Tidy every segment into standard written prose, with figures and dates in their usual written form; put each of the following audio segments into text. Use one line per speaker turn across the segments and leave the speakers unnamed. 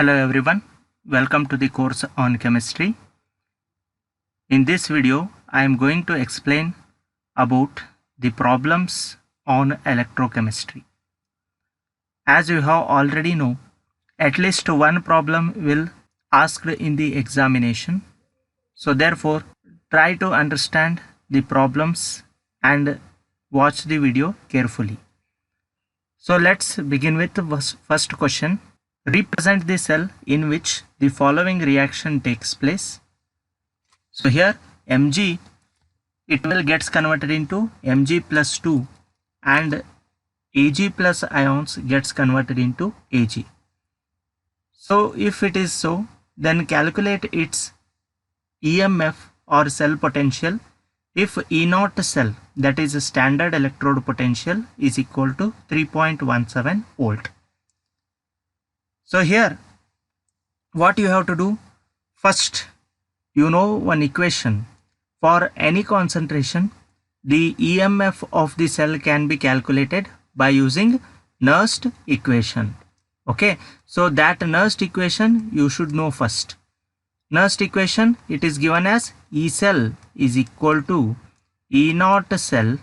Hello everyone, welcome to the course on chemistry. In this video, I am going to explain about the problems on electrochemistry. As you have already know, at least one problem will asked in the examination. So therefore, try to understand the problems and watch the video carefully. So let's begin with the first question. Represent the cell in which the following reaction takes place. So here Mg, it will gets converted into Mg plus 2 and Ag plus ions gets converted into Ag. So if it is so, then calculate its EMF or cell potential if E0 cell, that is a standard electrode potential, is equal to 3.17 volt. So here what you have to do, first you know one equation. For any concentration, the EMF of the cell can be calculated by using Nernst equation. Okay, so that Nernst equation you should know first. Nernst equation, it is given as E cell is equal to E0 cell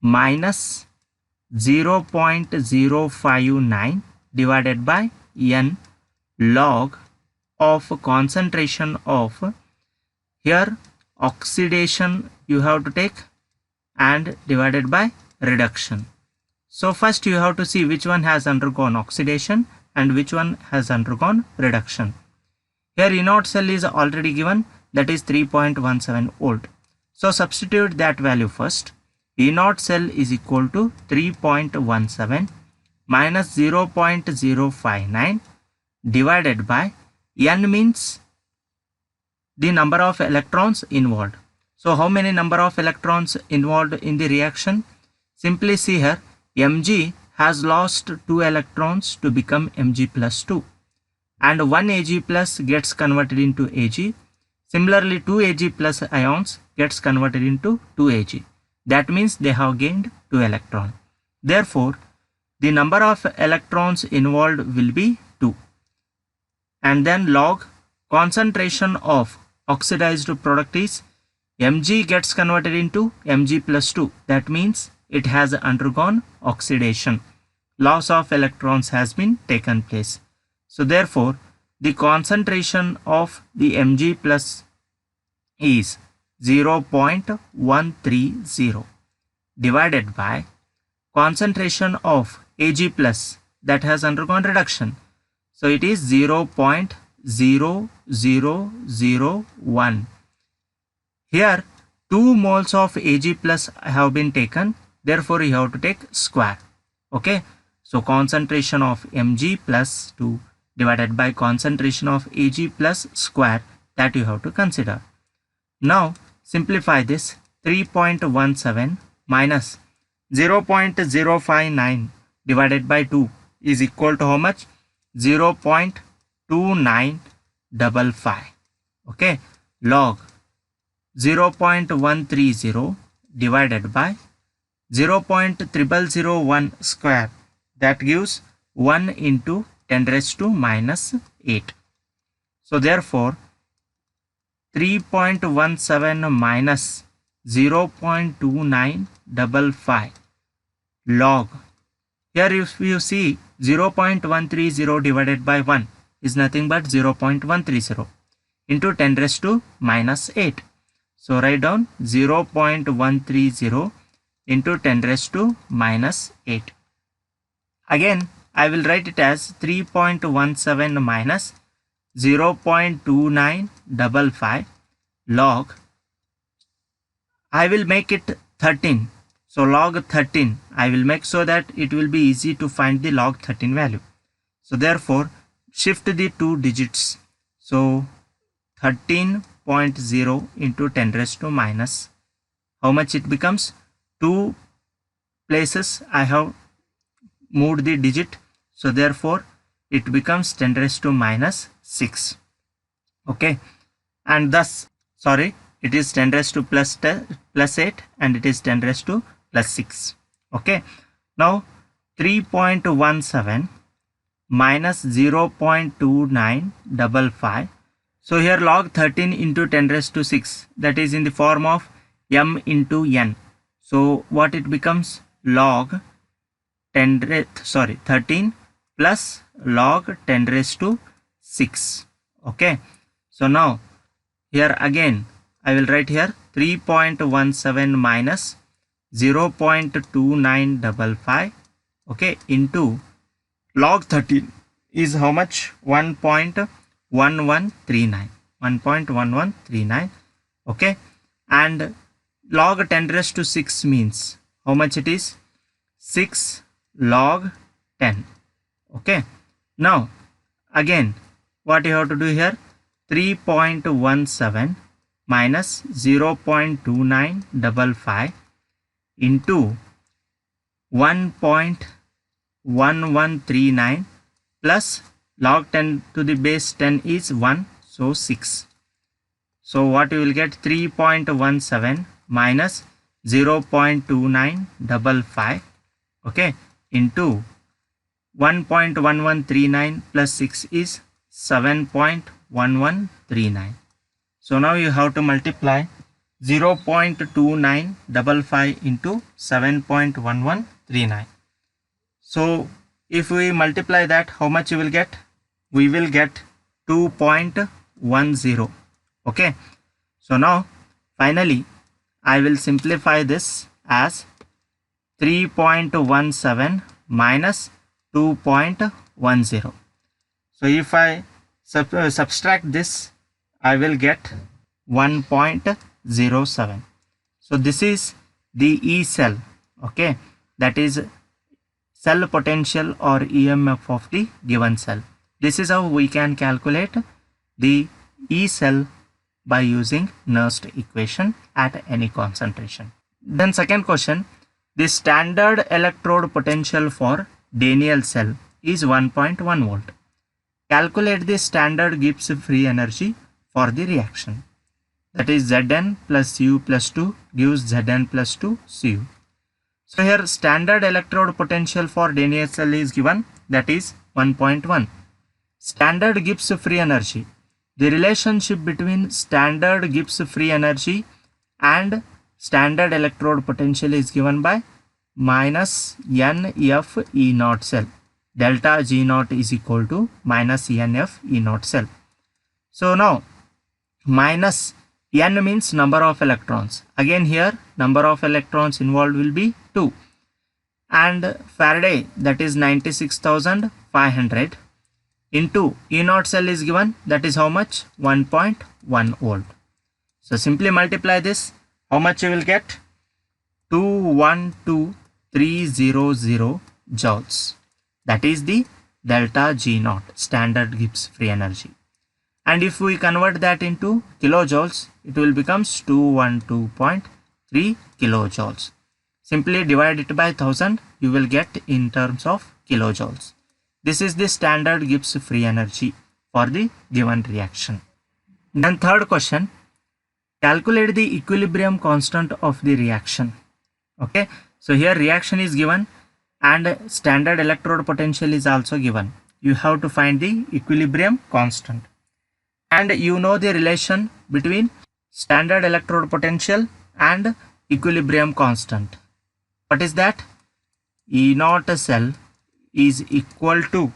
minus 0.059 divided by N log of concentration of, here oxidation you have to take and divided by reduction. So first you have to see which one has undergone oxidation and which one has undergone reduction. Here E0 cell is already given, that is 3.17 volt. So substitute that value first. E0 cell is equal to 3.17 minus 0.059 divided by N means the number of electrons involved. So how many number of electrons involved in the reaction? Simply see here, Mg has lost 2 electrons to become Mg plus 2 and 1 Ag plus gets converted into Ag. Similarly 2 Ag plus ions gets converted into 2 Ag. That means they have gained 2 electrons. Therefore, the number of electrons involved will be 2. And then log concentration of oxidized product is Mg gets converted into Mg plus 2. That means it has undergone oxidation. Loss of electrons has been taken place. So therefore, the concentration of the Mg plus is 0.130 divided by concentration of Ag plus that has undergone reduction. So it is 0.0001. Here 2 moles of Ag plus have been taken. Therefore you have to take square. Okay. So concentration of Mg plus 2 divided by concentration of Ag plus square, that you have to consider. Now simplify this. 3.17 minus 0.059 divided by 2 is equal to how much? 0.2955. Okay, log 0.130 divided by 0.0001 square, that gives 1 into 10 raised to minus 8. So therefore 3.17 minus 0.2955 log, here if you see 0.130 divided by 1 is nothing but 0.130 into 10 raised to minus 8. So write down 0.130 into 10 raised to minus 8. Again I will write it as 3.17 minus 0.2955 log, I will make it 13. So log 13 I will make, so that it will be easy to find the log 13 value. So therefore shift the 2 digits. So 13.0 into 10 raised to minus, how much it becomes? 2 places I have moved the digit. So therefore it becomes 10 raised to minus 6. Okay. And thus, sorry, it is 10 raised to plus 8 and it is 10 raised to plus 6. Okay. Now 3.17 minus 0.2955. So here log 13 into 10 raised to 6, that is in the form of m into n. So what it becomes? Log 13 plus log 10 raised to 6. Okay. So now here again I will write here 3.17 minus 0.2955, okay, into log 13 is how much? 1.1139, okay, and log 10 raised to 6 means how much it is? 6 log 10. Okay, now again what you have to do here? 3.17 minus 0.2955 into 1.1139 plus log 10 to the base 10 is 1, so 6. So what you will get? 3.17 minus 0.2955, okay, into 1.1139 plus 6 is 7.1139. So now you have to multiply 0.2955 into 7.1139. So if we multiply that, how much you will get? We will get 2.10. Okay. So now finally I will simplify this as 3.17 minus 2.10. So if I subtract this, I will get 1.07. So this is the E cell, okay, that is cell potential or EMF of the given cell. This is how we can calculate the E cell by using Nernst equation at any concentration. Then second question, the standard electrode potential for Daniell cell is 1.1 volt. Calculate the standard Gibbs free energy for the reaction. That is Zn plus Cu plus 2 gives Zn plus 2 Cu. So here standard electrode potential for Daniell cell is given, that is 1.1. Standard Gibbs free energy. The relationship between standard Gibbs free energy and standard electrode potential is given by minus NF E naught cell. Delta G naught is equal to minus NF E naught cell. So now minus N means number of electrons. Again here number of electrons involved will be 2. And Faraday, that is 96,500 into E naught cell is given, that is how much? 1.1 volt. So simply multiply this. How much you will get? 212,300 joules. That is the delta G naught, standard Gibbs free energy. And if we convert that into kilojoules, it will become 212.3 kilojoules. Simply divide it by 1000, you will get in terms of kilojoules. This is the standard Gibbs free energy for the given reaction. Then third question, calculate the equilibrium constant of the reaction. Okay, so here reaction is given and standard electrode potential is also given. You have to find the equilibrium constant. And you know the relation between standard electrode potential and equilibrium constant. What is that? E naught cell is equal to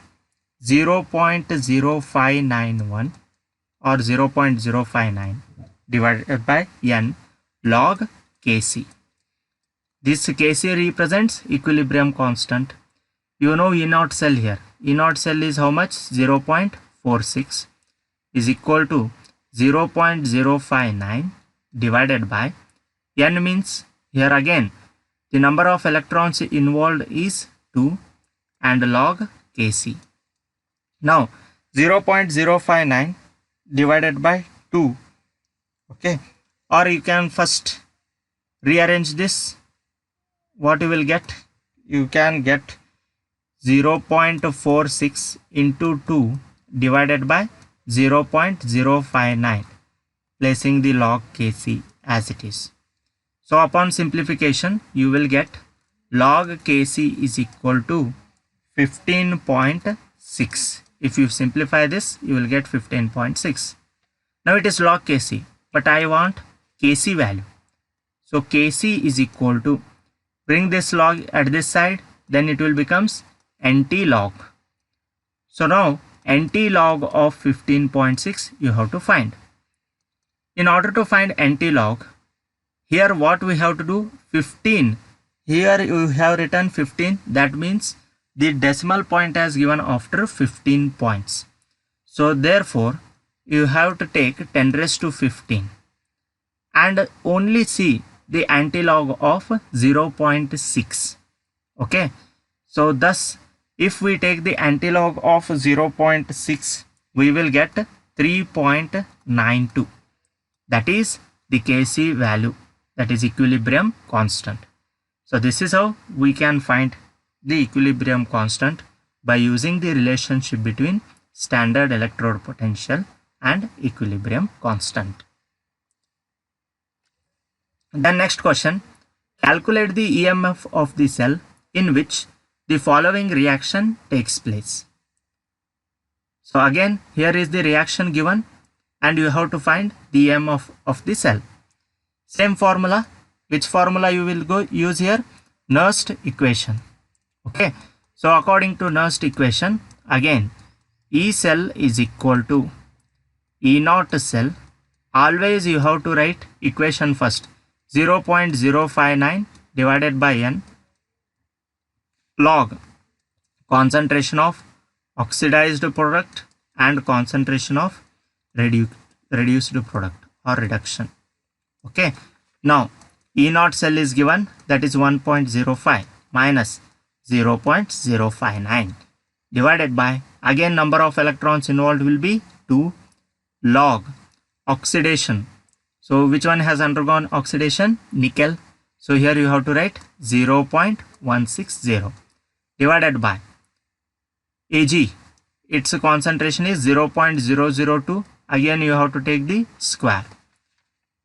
0.0591 or 0.059 divided by N log Kc. This Kc represents equilibrium constant. You know E naught cell here. E naught cell is how much? 0.46 is equal to 0.059 divided by N means here again the number of electrons involved is 2 and log Kc. Now 0.059 divided by 2, okay, or you can first rearrange this. What you will get? You can get 0.46 into 2 divided by 0.059, placing the log Kc as it is. So upon simplification, you will get log Kc is equal to 15.7 6. If you simplify this, you will get 15.6. Now it is log Kc, but I want Kc value. So Kc is equal to, bring this log at this side, then it will becomes NT log. So now NT log of 15.6 you have to find. In order to find NT log, here what we have to do, 15. Here you have written 15, that means the decimal point has given after 15 points. So therefore you have to take 10 raised to 15 and only see the antilog of 0.6. Okay, so thus if we take the antilog of 0.6, we will get 3.92. That is the Kc value, that is equilibrium constant. So this is how we can find the equilibrium constant by using the relationship between standard electrode potential and equilibrium constant. Then next question, calculate the EMF of the cell in which the following reaction takes place. So again, here is the reaction given and you have to find the EMF of the cell. Same formula. Which formula you will go use here? Nernst equation. Okay, so according to Nernst equation, again E cell is equal to E naught cell. Always you have to write equation first. 0.059 divided by N log concentration of oxidized product and concentration of reduced product or reduction. Okay, now E naught cell is given, that is 1.05 minus 0.059 divided by, again number of electrons involved will be 2, log oxidation. So which one has undergone oxidation? Nickel. So here you have to write 0.160 divided by Ag. Its concentration is 0.002. Again you have to take the square.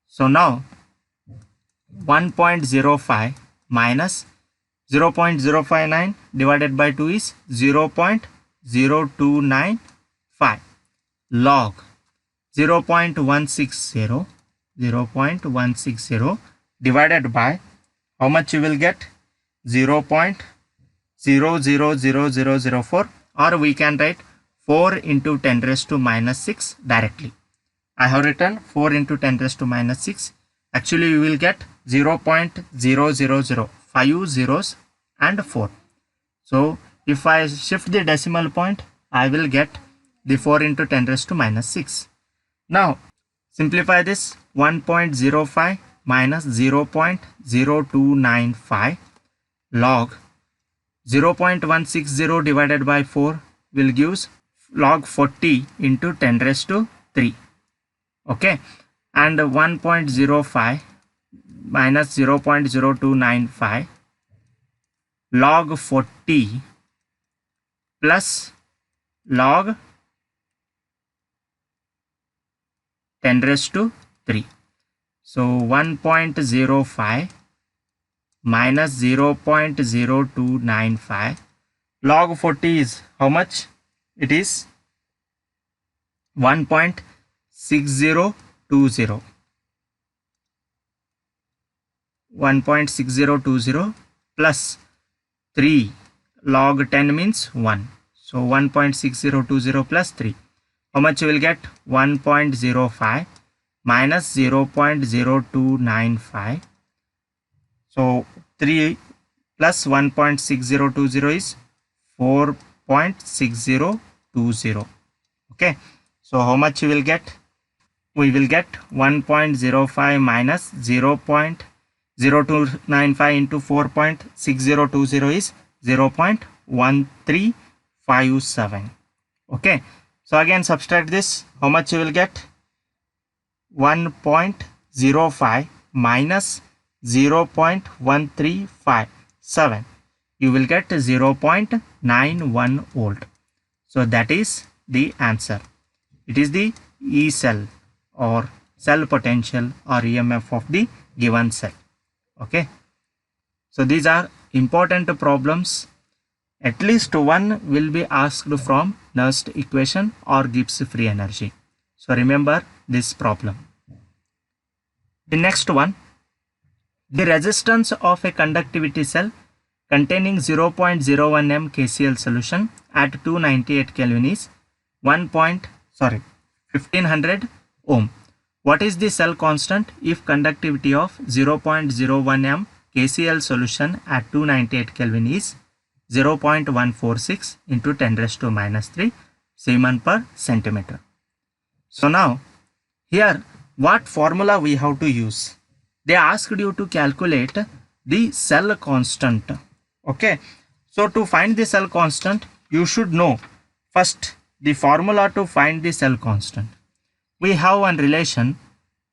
So now 1.05 minus 0.059 divided by 2 is 0.0295 log 0.160 divided by how much you will get? 0.000004, or we can write 4 into 10 raised to minus 6 directly. I have written 4 into 10 raised to minus 6. Actually you will get 0.000, 5 zeros and 4. So if I shift the decimal point, I will get the 4 into 10 raised to minus 6. Now simplify this. 1.05 minus 0.0295 log 0.160 divided by 4 will give log 40 into 10 raised to 3. Okay, and 1.05 minus 0.0295 log 40 plus log 10 raised to 3. So 1.05 minus 0.0295 log 40 is how much? It is 1.6020. 1.6020 plus 3 log 10 means 1. So 1.6020 plus 3. How much you will get? 1.05 minus 0.0295. So 3 plus 1.6020 is 4.6020. Okay. So how much you will get? We will get 1.05 minus 0.0295 into 4.6020 is 0.1357. Okay. So again subtract this. How much you will get? 1.05 minus 0.1357. You will get 0.91 volt. So that is the answer. It is the E cell or cell potential or EMF of the given cell. Okay. So these are important problems At least one will be asked from Nernst equation or Gibbs free energy. So remember this problem. The next one, the resistance of a conductivity cell containing 0.01 m KCl solution at 298 Kelvin is 1500 ohm. What is the cell constant if conductivity of 0.01 m KCl solution at 298 Kelvin is 0.146 into 10 raised to minus 3 Siemens per centimeter. So now here what formula we have to use? They asked you to calculate the cell constant. Okay, so to find the cell constant you should know first the formula to find the cell constant. We have one relation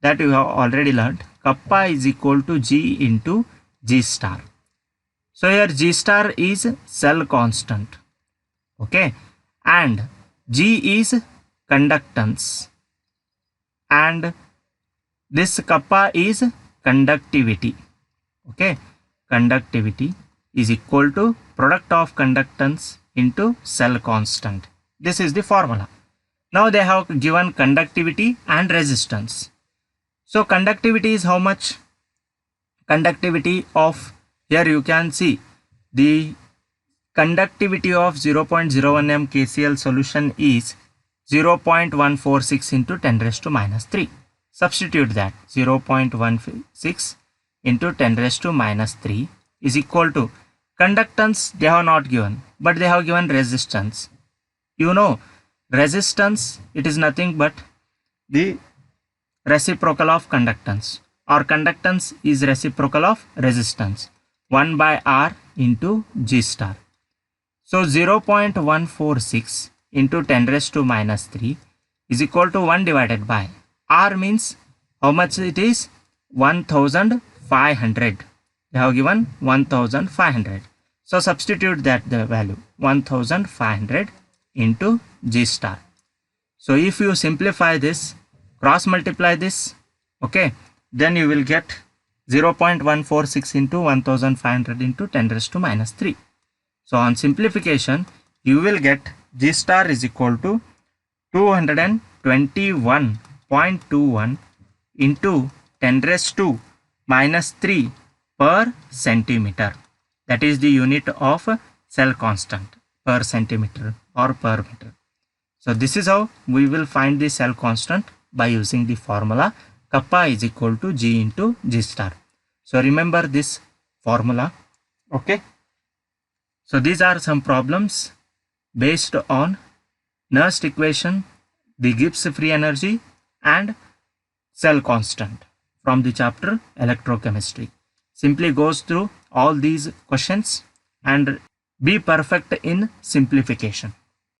that you have already learned, kappa is equal to G into G star. So here G star is cell constant, okay, and G is conductance and this kappa is conductivity, okay. Conductivity is equal to product of conductance into cell constant. This is the formula. Now they have given conductivity and resistance. So conductivity is how much? Conductivity of, here you can see the conductivity of 0.01 m KCl solution is 0.146 into 10 raised to minus 3. Substitute that 0.16 into 10 raised to minus 3 is equal to conductance they have not given, but they have given resistance. You know resistance, it is nothing but the reciprocal of conductance, or conductance is reciprocal of resistance, 1 by R into G star. So 0.146 into 10 raised to minus 3 is equal to 1 divided by R means how much it is? 1500. They have given 1500. So substitute that the value 1500 into G star. So if you simplify this, cross multiply this, okay, then you will get 0.146 into 1500 into 10 raised to minus 3. So on simplification, you will get G star is equal to 221.21 into 10 raised to minus 3 per centimeter. That is the unit of cell constant, per centimeter or per meter. So this is how we will find the cell constant by using the formula kappa is equal to G into G star. So remember this formula, okay. So these are some problems based on Nernst equation, the Gibbs free energy and cell constant from the chapter electrochemistry. Simply goes through all these questions and be perfect in simplification.